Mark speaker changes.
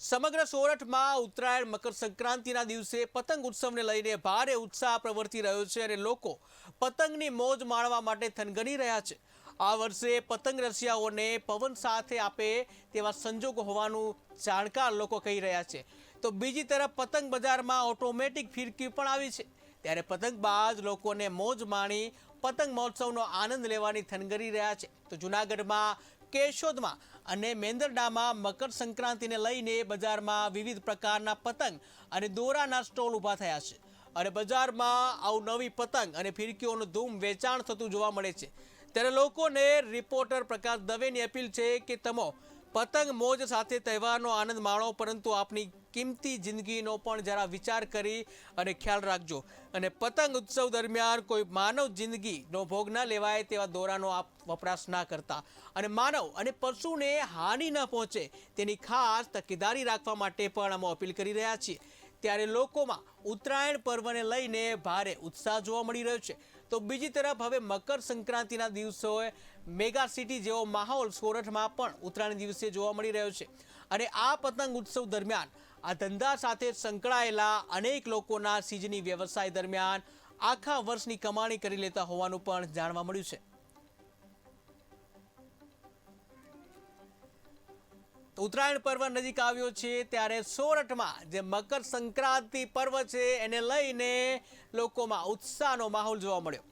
Speaker 1: સમગ્ર સોરઠમાં ઉત્તરાયણ મકર સંક્રાંતિના દિવસે પતંગ ઉત્સવને લઈને ભારે ઉત્સાહ પ્રવર્તી રહ્યો છે અને લોકો પતંગની મોજ માણવા માટે થનગની રહ્યા છે। આ વર્ષે પતંગ રસિયાઓને પવન સાથે આપે તેવા સંજોગો હોવાનું જાણકાર લોકો કહી રહ્યા છે। તો બીજી તરફ પતંગ બજારમાં ઓટોમેટિક ફિરકી પણ આવી છે, ત્યારે પતંગબાજ લોકોને મોજ માણી પતંગ મહોત્સવનો આનંદ લેવાની થનગની રહ્યા છે। તો જૂનાગઢમાં, કેશોદમાં અને મેંદરડામાં મકર સંક્રાંતિને લઈને બજારમાં વિવિધ પ્રકારના પતંગ અને દોરાના સ્ટોલ ઊભા થયા છે અને બજારમાં અવનવી પતંગ અને ફિરકીઓનું ધૂમ વેચાણ થતું જોવા મળે છે। ત્યારે લોકોને રિપોર્ટર પ્રકાશ દવેની અપીલ છે કે તમે પતંગ મોજ સાથે તહેવારનો આનંદ માણો, પરંતુ આપની કિંમતી જિંદગીનો પણ જરા વિચાર કરી અને ખ્યાલ રાખજો અને પતંગ ઉત્સવ દરમિયાન કોઈ માનવ જિંદગીનો ભોગ ન લેવાય તેવા દોરાનો આપ વપરાશ ના કરતા અને માનવ અને પશુને હાનિ ન પહોંચે તેની ખાસ તકેદારી રાખવા માટે પણ અમે અપીલ કરી રહ્યા છીએ। ત્યારે લોકોમાં ઉત્તરાયણ પર્વને લઈને ભારે ઉત્સાહ જોવા મળી રહ્યો છે। તો બીજી તરફ હવે મકર સંક્રાંતિના દિવસોએ મેગા સિટી જેવો માહોલ સોરઠમાં પણ ઉત્તરાયણ દિવસે જોવા મળી રહ્યો છે અને આ પતંગ ઉત્સવ દરમિયાન આ ધંધા સાથે સંકળાયેલા અનેક લોકોના સિઝની વ્યવસાય દરમિયાન આખા વર્ષની કમાણી કરી લેતા હોવાનું પણ જાણવા મળ્યું છે। ઉત્તરાયણ પર્વ નજીક આવ્યો છે ત્યારે સોરઠમાં જે મકર સંક્રાંતિ પર્વ છે એને લઈને લોકોમાં ઉત્સાહનો માહોલ જોવા મળ્યો।